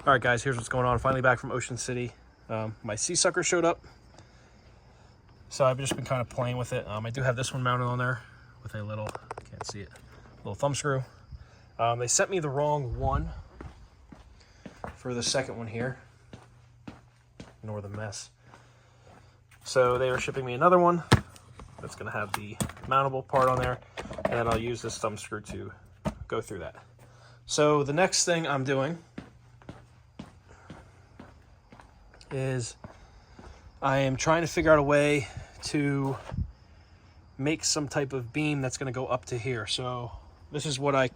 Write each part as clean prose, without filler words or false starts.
All right, guys, here's what's going on. Finally back from Ocean City. My sea sucker showed up, so I've just been kind of playing with it. I do have this one mounted on there with a little, can't see it, little thumb screw. They sent me the wrong one for the second one here. Ignore the mess. So they are shipping me another one that's going to have the mountable part on there, and then I'll use this thumb screw to go through that. So the next thing I'm doing is I am trying to figure out a way to make some type of beam that's going to go up to here. So this is what I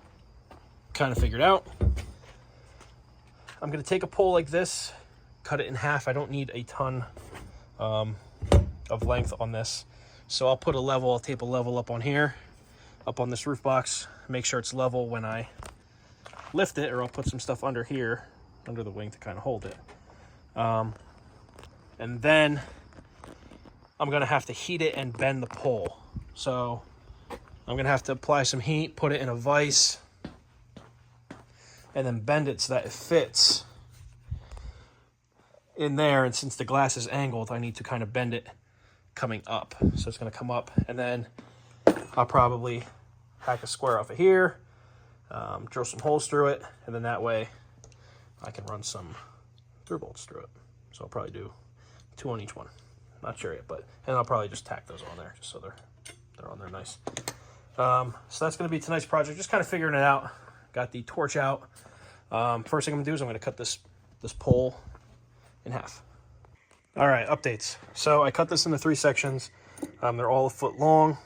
kind of figured out. I'm going to take a pole like this, cut it in half. I don't need a ton of length on this. So I'll put a level, I'll tape a level up on here, up on this roof box, make sure it's level when I lift it, or I'll put some stuff under here, under the wing to kind of hold it. And then I'm gonna have to heat it and bend the pole. So I'm gonna have to apply some heat, put it in a vise, and then bend it so that it fits in there. And since the glass is angled, I need to kind of bend it coming up. So it's gonna come up, and then I'll probably hack a square off of here, drill some holes through it, and then that way I can run some through bolts through it. So I'll probably do 2 on each one. Not sure yet, and I'll probably just tack those on there just so they're on there nice. So that's going to be tonight's project, just kind of figuring it out. Got the torch out. First thing I'm going to do is I'm going to cut this pole in half. All right, updates. So I cut this into 3 sections. They're all a foot long.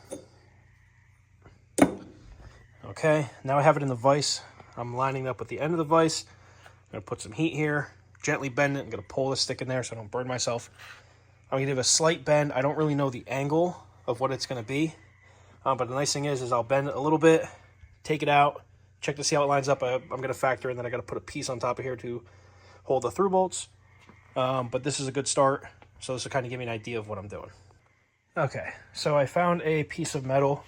Okay, now I have it in the vise. I'm lining up with the end of the vise. I'm going to put some heat here, gently bend it. I'm going to pull this stick in there so I don't burn myself. I'm going to give a slight bend. I don't really know the angle of what it's going to be. But the nice thing is I'll bend it a little bit, take it out, check to see how it lines up. I'm going to factor in that I got to put a piece on top of here to hold the through bolts. But this is a good start. So this will kind of give me an idea of what I'm doing. Okay, so I found a piece of metal,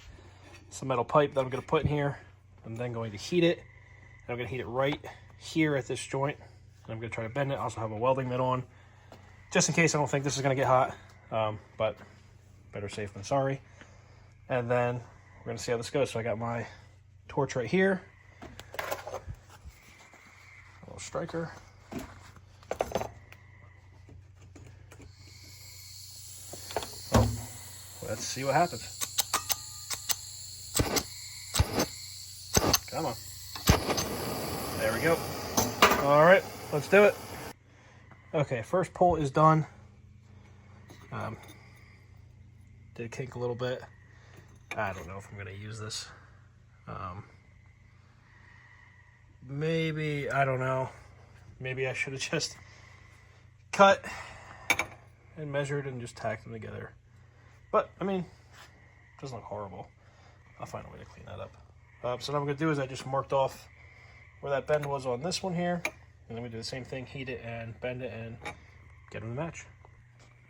some metal pipe that I'm going to put in here. I'm then going to heat it. And I'm going to heat it right here at this joint. And I'm going to try to bend it. I also have a welding mitt on, just in case I don't think this is going to get hot. But better safe than sorry. And then we're going to see how this goes. So I got my torch right here. A little striker. Oh, let's see what happens. Come on. There we go. All right, let's do it. Okay, first pull is done. Did kink a little bit. I don't know if I'm going to use this. Maybe, I don't know. Maybe I should have just cut and measured and just tacked them together. But, I mean, it doesn't look horrible. I'll find a way to clean that up. So what I'm going to do is I just marked off where that bend was on this one here. And then we do the same thing, heat it and bend it and get them to match.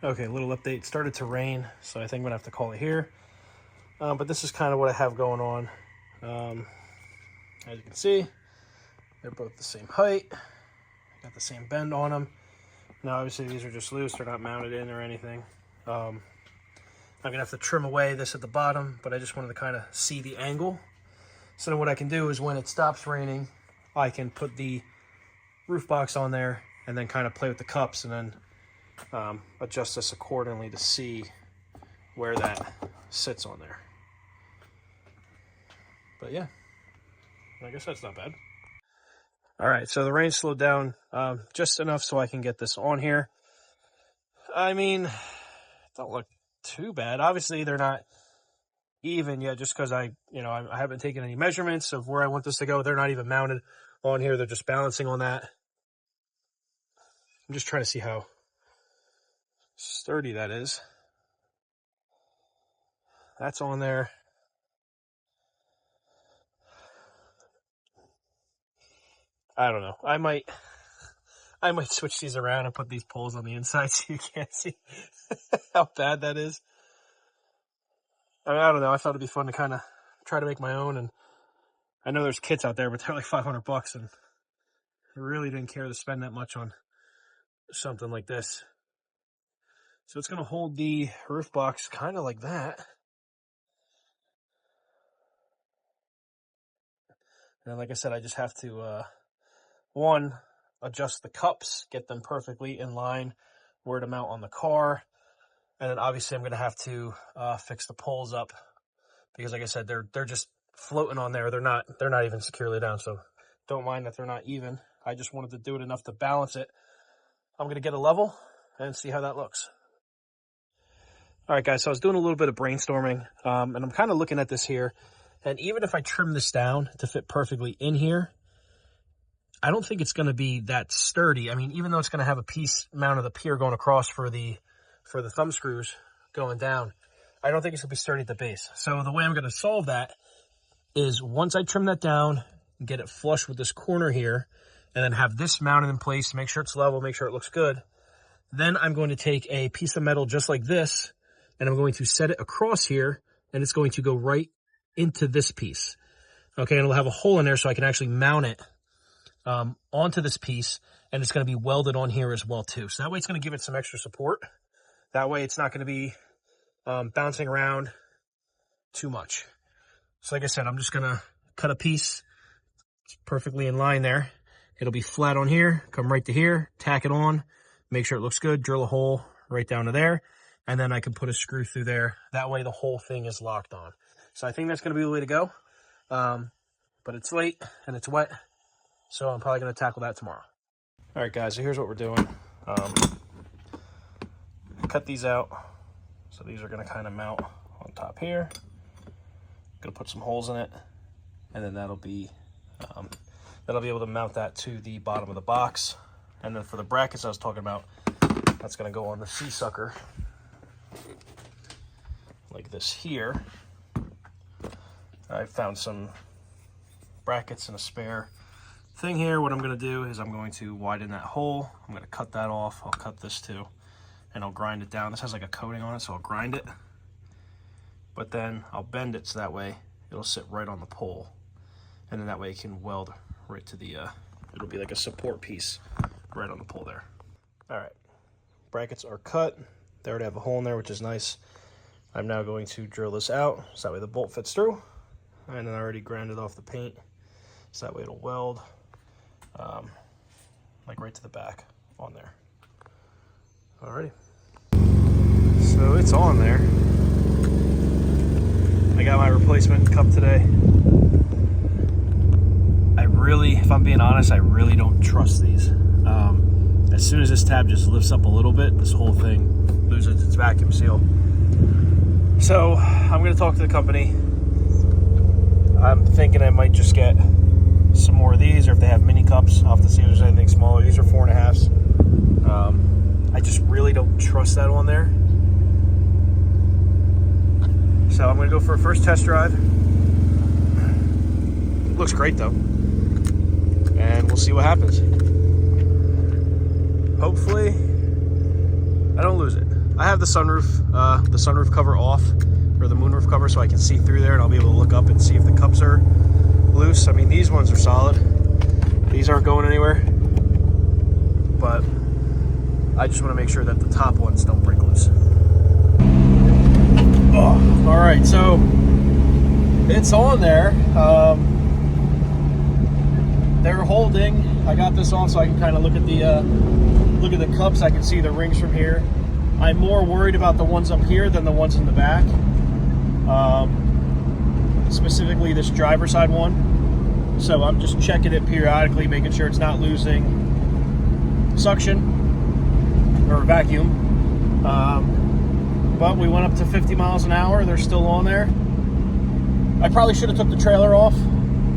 Okay, a little update. It started to rain, so I think I'm going to have to call it here. But this is kind of what I have going on. As you can see, they're both the same height. Got the same bend on them. Now, obviously, these are just loose. They're not mounted in or anything. I'm going to have to trim away this at the bottom, but I just wanted to kind of see the angle. So then what I can do is when it stops raining, I can put the roof box on there and then kind of play with the cups and then adjust this accordingly to see where that sits on there. But yeah, I guess that's not bad. All right, so the rain slowed down just enough so I can get this on here. I mean, don't look too bad. Obviously, they're not even yet just because I haven't taken any measurements of where I want this to go. They're not even mounted on here. They're just balancing on that. I'm just trying to see how sturdy that is. That's on there. I don't know. I might switch these around and put these poles on the inside so you can't see how bad that is. I mean, I don't know. I thought it'd be fun to kind of try to make my own, and I know there's kits out there, but they're like $500, and I really didn't care to spend that much on something like this. So it's going to hold the roof box kind of like that. And like I said, I just have to, one, adjust the cups, get them perfectly in line where to mount on the car. And then obviously I'm going to have to fix the poles up because like I said, they're just floating on there. They're not even securely down. So don't mind that they're not even. I just wanted to do it enough to balance it. I'm going to get a level and see how that looks. All right, guys, so I was doing a little bit of brainstorming, and I'm kind of looking at this here. And even if I trim this down to fit perfectly in here, I don't think it's going to be that sturdy. I mean, even though it's going to have a piece mounted up here going across for the thumb screws going down, I don't think it's going to be sturdy at the base. So the way I'm going to solve that is once I trim that down, get it flush with this corner here, and then have this mounted in place to make sure it's level, make sure it looks good. Then I'm going to take a piece of metal just like this, and I'm going to set it across here, and it's going to go right into this piece. Okay, and it'll have a hole in there so I can actually mount it onto this piece, and it's going to be welded on here as well too. So that way it's going to give it some extra support. That way it's not going to be bouncing around too much. So like I said, I'm just going to cut a piece. It's perfectly in line there. It'll be flat on here, come right to here, tack it on, make sure it looks good, drill a hole right down to there, and then I can put a screw through there. That way the whole thing is locked on. So I think that's going to be the way to go. But it's late and it's wet, so I'm probably going to tackle that tomorrow. All right, guys, so here's what we're doing. Cut these out. So these are going to kind of mount on top here. Going to put some holes in it, and then that'll be able to mount that to the bottom of the box. And then for the brackets I was talking about, that's going to go on the C-sucker like this here. I found some brackets and a spare thing here. What I'm going to do is I'm going to widen that hole. I'm going to cut that off. I'll cut this too, and I'll grind it down. This has like a coating on it, so I'll grind it. But then I'll bend it so that way it'll sit right on the pole. And then that way it can weld right to the, it'll be like a support piece right on the pole there. All right, brackets are cut. They already have a hole in there, which is nice. I'm now going to drill this out so that way the bolt fits through. And then I already grinded off the paint so that way it'll weld like right to the back on there. Alrighty. So it's on there. I got my replacement cup today. If I'm being honest, I really don't trust these. As soon as this tab just lifts up a little bit, this whole thing loses its vacuum seal. So I'm going to talk to the company. I'm thinking I might just get some more of these, or if they have mini cups, I'll have to see if there's anything smaller. These are 4.5s. I just really don't trust that on there. So I'm going to go for a first test drive. Looks great though. And we'll see what happens. Hopefully, I don't lose it. I have the sunroof cover off, or the moonroof cover, so I can see through there, and I'll be able to look up and see if the cups are loose. I mean, these ones are solid. These aren't going anywhere. But I just want to make sure that the top ones don't break loose. Oh, all right, so it's on there. They're holding. I got this on so I can kind of look at the cups. I can see the rings from here. I'm more worried about the ones up here than the ones in the back. Specifically this driver side one. So I'm just checking it periodically, making sure it's not losing suction or vacuum. But we went up to 50 miles an hour. They're still on there. I probably should have took the trailer off,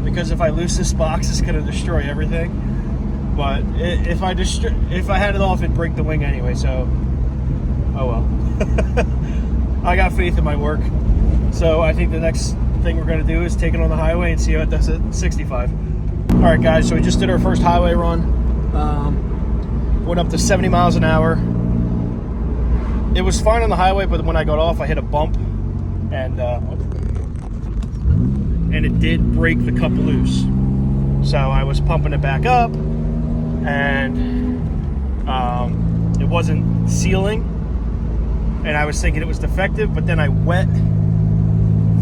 because if I lose this box, it's going to destroy everything. But if I had it off, it'd break the wing anyway, so oh well. I got faith in my work. So I think the next thing we're going to do is take it on the highway and see how it does at 65. All right, guys, so we just did our first highway run. Went up to 70 miles an hour. It was fine on the highway, but when I got off, I hit a bump, and it did break the cup loose. So I was pumping it back up, and it wasn't sealing, and I was thinking it was defective, but then I wet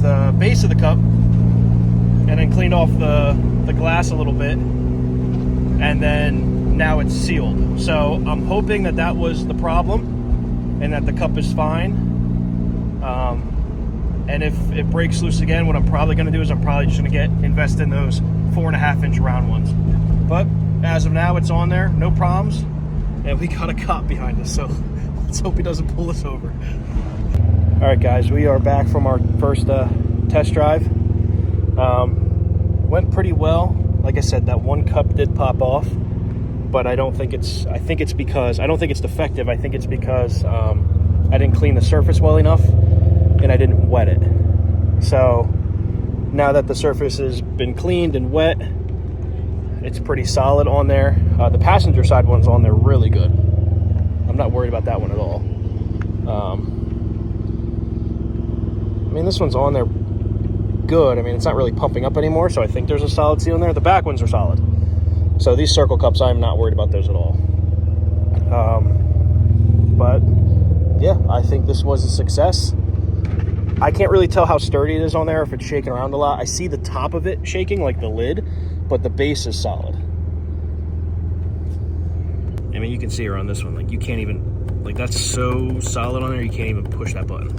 the base of the cup and then cleaned off the glass a little bit, and then now it's sealed. So I'm hoping that that was the problem and that the cup is fine. And if it breaks loose again, what I'm probably going to do is I'm probably just going to invest in those 4.5-inch round ones. But as of now, it's on there, no problems, and we got a cop behind us, so let's hope he doesn't pull us over. All right, guys, we are back from our first test drive. Went pretty well. Like I said, that one cup did pop off, but I don't think it's. I think it's because I don't think it's defective. I think it's because I didn't clean the surface well enough, and I didn't wet it. So now that the surface has been cleaned and wet, it's pretty solid on there. The passenger side one's on there really good. I'm not worried about that one at all. I mean, this one's on there good. I mean, it's not really pumping up anymore, so I think there's a solid seal in there. The back ones are solid. So these circle cups, I'm not worried about those at all. But yeah, I think this was a success. I can't really tell how sturdy it is on there, if it's shaking around a lot. I see the top of it shaking, like the lid, but the base is solid. I mean, you can see her on this one. Like, you can't even, like, that's so solid on there, you can't even push that button.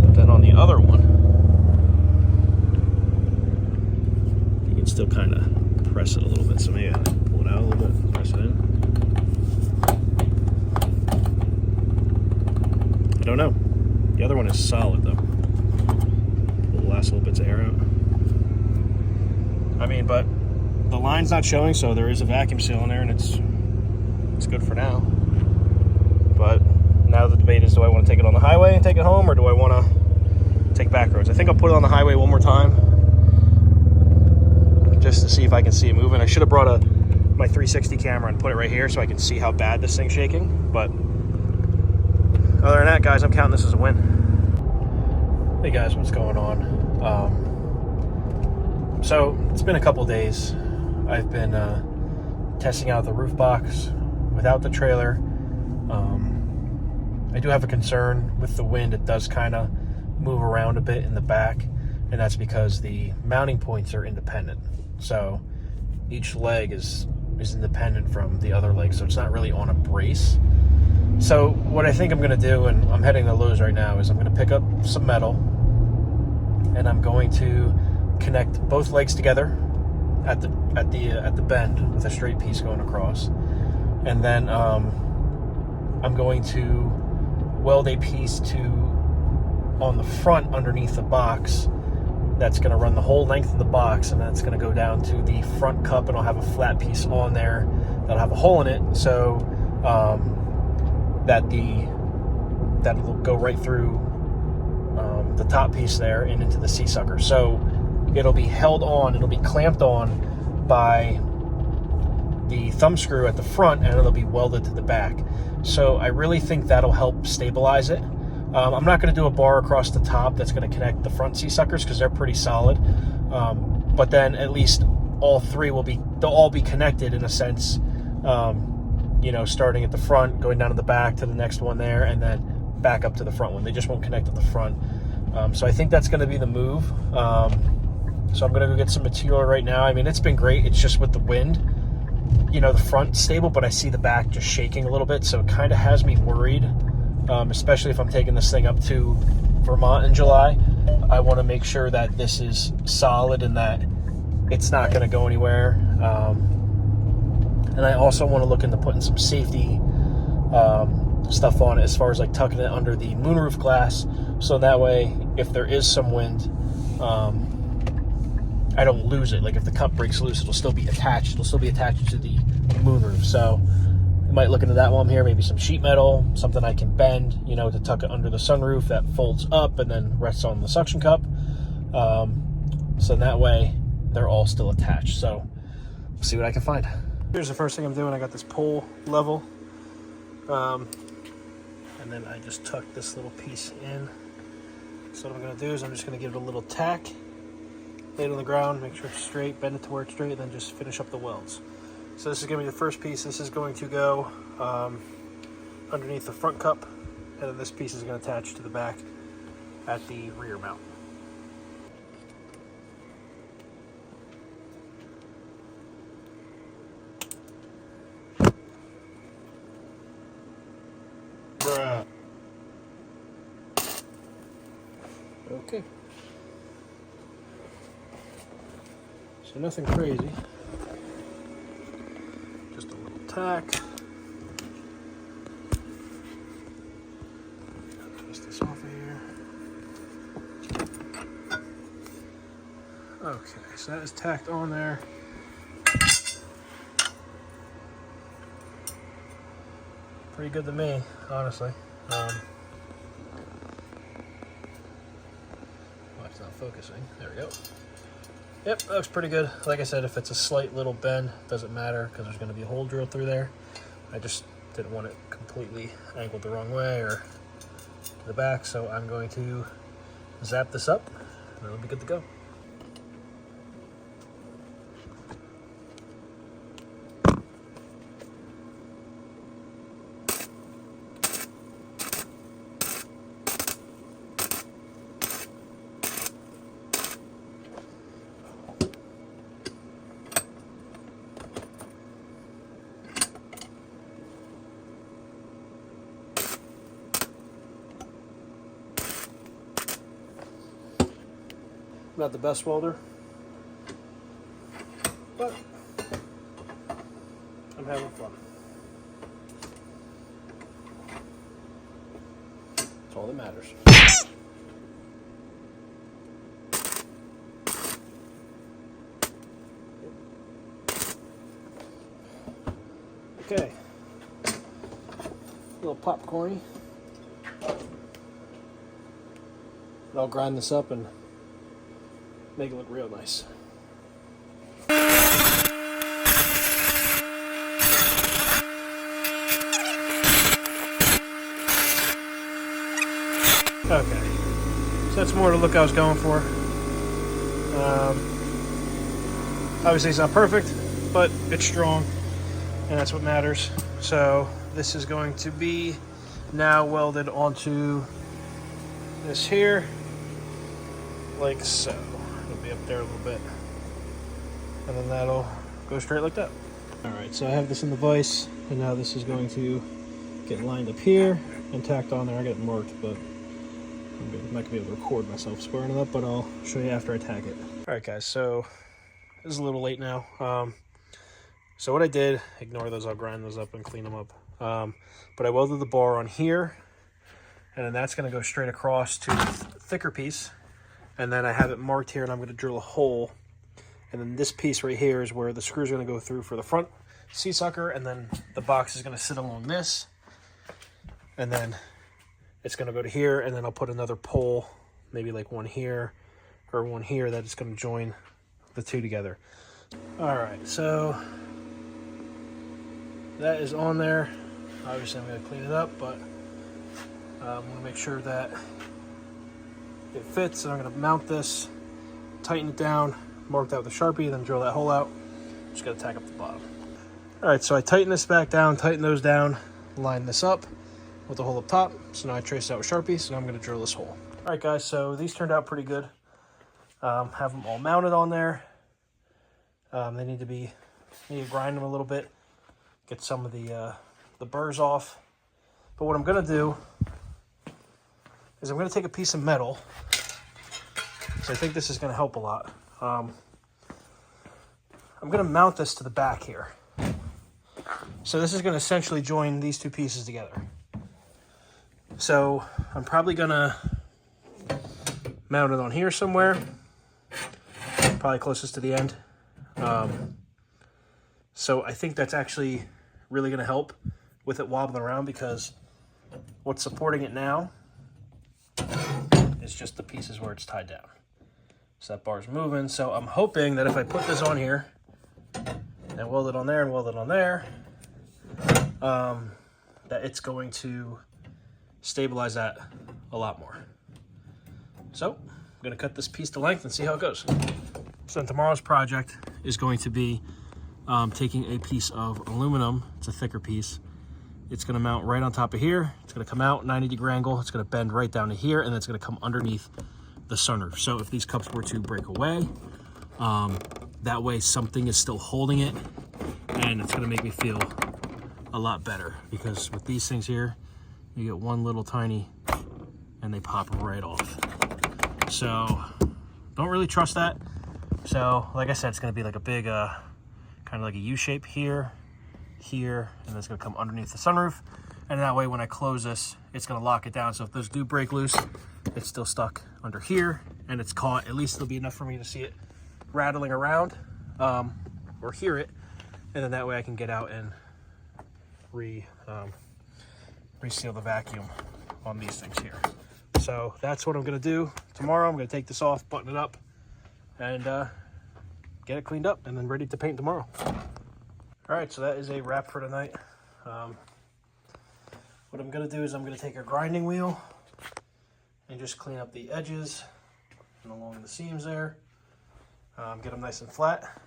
But then on the other one, you can still kind of press it a little bit. So maybe I'll pull it out a little bit and press it in. I don't know. The other one is solid, though. Pull the last little bits of air out. I mean, but the line's not showing, so there is a vacuum seal in there, and it's good for now. But now the debate is, do I want to take it on the highway and take it home, or do I want to take back roads? I think I'll put it on the highway one more time, just to see if I can see it moving. I should have brought my 360 camera and put it right here so I can see how bad this thing's shaking, but other than that, guys, I'm counting this as a win. Hey guys, what's going on? So it's been a couple days. I've been testing out the roof box without the trailer. I do have a concern with the wind. It does kind of move around a bit in the back, and that's because the mounting points are independent. So each leg is independent from the other leg, so it's not really on a brace. So what I think I'm going to do, and I'm heading to Lowe's right now, is I'm going to pick up some metal, and I'm going to connect both legs together at the bend with a straight piece going across, and then I'm going to weld a piece on the front underneath the box. That's going to run the whole length of the box, and that's going to go down to the front cup, and I'll have a flat piece on there that'll have a hole in it, so that'll go right through the top piece there and into the C-sucker. So it'll be held on, it'll be clamped on by the thumb screw at the front, and it'll be welded to the back. So I really think that'll help stabilize it. I'm not going to do a bar across the top that's going to connect the front C-suckers because they're pretty solid. But then at least all three they'll all be connected in a sense. Starting at the front, going down to the back to the next one there, and then back up to the front one. They just won't connect at the front. So I think that's going to be the move. So I'm going to go get some material right now. I mean, it's been great. It's just with the wind, the front's stable, but I see the back just shaking a little bit. So it kind of has me worried, especially if I'm taking this thing up to Vermont in July. I want to make sure that this is solid and that it's not going to go anywhere. And I also want to look into putting some safety stuff on it, as far as like tucking it under the moonroof glass, so that way if there is some wind, I don't lose it. Like if the cup breaks loose, it'll still be attached. It'll still be attached to the moonroof. So I might look into that while I'm here. Maybe some sheet metal, something I can bend, to tuck it under the sunroof that folds up and then rests on the suction cup. So that way they're all still attached. So we'll see what I can find. Here's the first thing I'm doing. I got this pole level, and then I just tuck this little piece in. So what I'm going to do is I'm just going to give it a little tack lay it on the ground, make sure it's straight, bend it to where it's straight, and then just finish up the welds. So this is going to be the first piece. This is going to go underneath the front cup, and then this piece is going to attach to the back at the rear mount. Bruh. Okay. So nothing crazy. Just a little tack. Twist this off of here. Okay, so that is tacked on there. Pretty good to me, honestly. Well, it's not focusing. There we go. Yep, that looks pretty good. Like I said, if it's a slight little bend, doesn't matter because there's going to be a hole drilled through there. I just didn't want it completely angled the wrong way or to the back, so I'm going to zap this up and it'll be good to go. Not the best welder, but I'm having fun. That's all that matters. Okay, a little popcorny. I'll grind this up and make it look real nice. Okay, so that's more the look I was going for. Obviously it's not perfect, but it's strong, and that's what matters. So this is going to be now welded onto this here, like so. It'll be up there a little bit, and then that'll go straight like that. All right, so I have this in the vise, and now this is going to get lined up here and tacked on there. I got it marked, but I'm not gonna be able to record myself squaring it up, but I'll show you after I tack it. All right, guys, so this is a little late now. So what I did, ignore those, I'll grind those up and clean them up. But I welded the bar on here, and then that's gonna go straight across to the thicker piece. And then I have it marked here, and I'm going to drill a hole. And then this piece right here is where the screws are going to go through for the front C-sucker, and then the box is going to sit along this. And then it's going to go to here, and then I'll put another pole, maybe like one here or one here, that is going to join the two together. All right, so that is on there. Obviously, I'm going to clean it up, but I'm going to make sure that it fits, and I'm going to mount this, tighten it down, mark that with a Sharpie, then drill that hole out. Just got to tack up the bottom. All right, so I tighten this back down, tighten those down, line this up with the hole up top. So now I trace it out with Sharpie, so now I'm going to drill this hole. All right, guys, so these turned out pretty good. Have them all mounted on there. They need to grind them a little bit, get some of the burrs off. But what I'm going to do is I'm going to take a piece of metal. So I think this is going to help a lot. I'm going to mount this to the back here. So this is going to essentially join these two pieces together. So I'm probably going to mount it on here somewhere, probably closest to the end. So I think that's actually really going to help with it wobbling around, because what's supporting it now is just the pieces where it's tied down. So that bar's moving. So I'm hoping that if I put this on here and weld it on there and weld it on there, that it's going to stabilize that a lot more. So I'm going to cut this piece to length and see how it goes. So tomorrow's project is going to be taking a piece of aluminum. It's a thicker piece. It's going to mount right on top of here. It's going to come out 90-degree angle. It's going to bend right down to here, and then it's going to come underneath the sunroof. So if these cups were to break away, that way something is still holding it, and it's going to make me feel a lot better, because with these things here, you get one little tiny and they pop right off. So don't really trust that. So like I said, it's going to be like a big kind of like a U shape here, here, and it's going to come underneath the sunroof, and that way when I close this, it's going to lock it down. So if those do break loose, it's still stuck under here and it's caught. At least it'll be enough for me to see it rattling around or hear it, and then that way I can get out and reseal the vacuum on these things here. So that's what I'm going to do tomorrow. I'm going to take this off, button it up, and get it cleaned up and then ready to paint tomorrow. All right, so that is a wrap for tonight. What I'm going to do is I'm going to take a grinding wheel and just clean up the edges and along the seams there, get them nice and flat,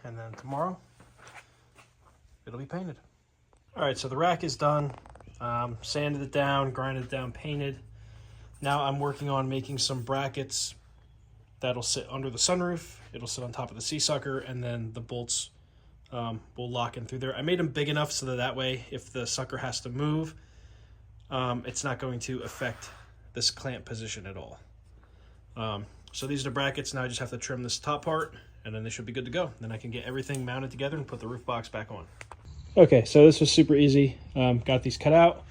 and then tomorrow it'll be painted. All right, so the rack is done. Sanded it down, grinded it down, painted. Now I'm working on making some brackets that'll sit under the sunroof. It'll sit on top of the C-sucker, and then the bolts will lock in through there. I made them big enough so that way if the sucker has to move, it's not going to affect this clamp position at all. So these are the brackets. Now I just have to trim this top part, and then they should be good to go. Then I can get everything mounted together and put the roof box back on. Okay, so this was super easy. Got these cut out,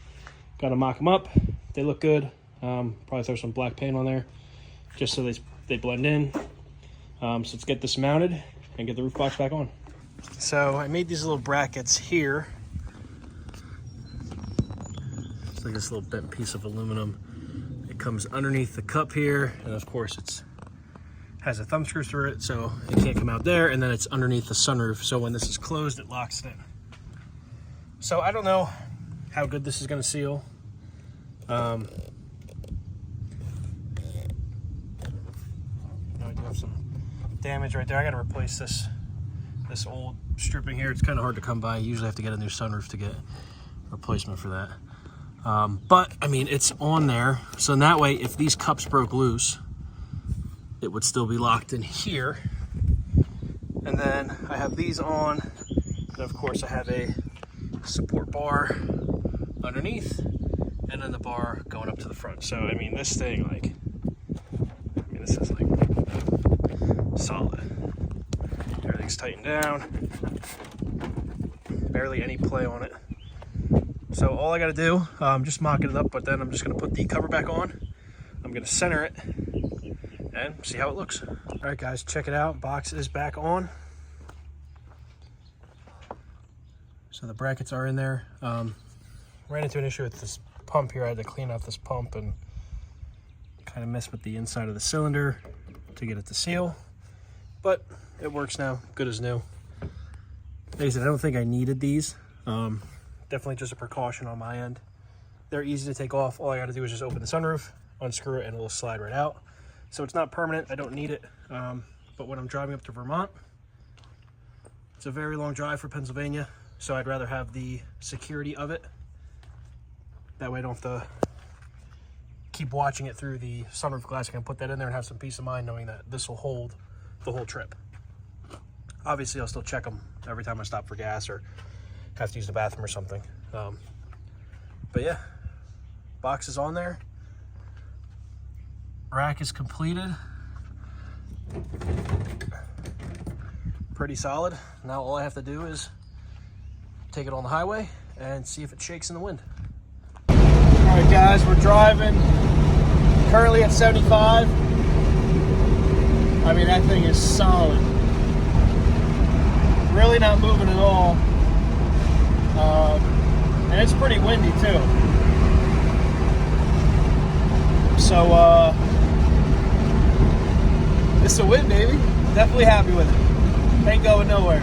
got to mock them up. They look good. Probably throw some black paint on there just so they blend in. So let's get this mounted and get the roof box back on. So I made these little brackets here. It's like this little bent piece of aluminum. It comes underneath the cup here, and of course it's has a thumb screw through it, so it can't come out there, and then it's underneath the sunroof, so when this is closed, it locks it in. So I don't know how good this is going to seal. I do have some damage right there. I got to replace this old stripping here. It's kind of hard to come by. You usually have to get a new sunroof to get a replacement for that. But I mean, it's on there, so in that way, if these cups broke loose, it would still be locked in here. And then I have these on, and of course I have a support bar underneath, and then the bar going up to the front. So I mean, this thing, like, this is like solid. Everything's tightened down, barely any play on it. So all I got to do, I'm just mocking it up, but then I'm just going to put the cover back on. I'm going to center it and see how it looks. All right, guys, check it out. Box is back on. So the brackets are in there. Ran into an issue with this pump here. I had to clean out this pump and kind of mess with the inside of the cylinder to get it to seal. But it works now, good as new. Like I said, I don't think I needed these. Definitely just a precaution on my end. They're easy to take off. All I got to do is just open the sunroof, unscrew it, and it'll slide right out. So it's not permanent. I don't need it. But when I'm driving up to Vermont, it's a very long drive for Pennsylvania, so I'd rather have the security of it. That way I don't have to keep watching it through the sunroof glass. I can put that in there and have some peace of mind knowing that this will hold the whole trip. Obviously, I'll still check them every time I stop for gas or have to use the bathroom or something. But yeah, box is on there. Rack is completed. Pretty solid. Now all I have to do is take it on the highway and see if it shakes in the wind. All right, guys, we're driving. Currently at 75. I mean, that thing is solid. Really not moving at all. And it's pretty windy too. So it's a win, baby. Definitely happy with it. Ain't going nowhere.